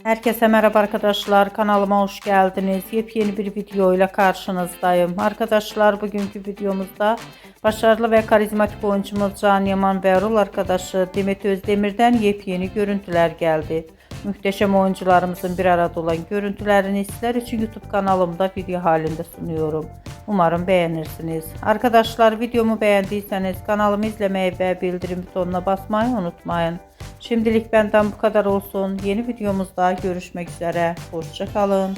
Herkese merhaba arkadaşlar, kanalıma hoş geldiniz. Yepyeni bir video ile karşınızdayım. Arkadaşlar, bugünkü videomuzda başarılı ve karizmatik oyuncumuz Can Yaman ve rol arkadaşı Demet Özdemir'den yepyeni görüntüler geldi. Muhteşem oyuncularımızın bir arada olan görüntülerini sizler için YouTube kanalımda video halinde sunuyorum. Umarım beğenirsiniz. Arkadaşlar, videomu beğendiyseniz kanalımı izlemeyi ve bildirim butonuna basmayı unutmayın. Şimdilik benden bu kadar olsun. Yeni videomuzda görüşmek üzere. Hoşça kalın.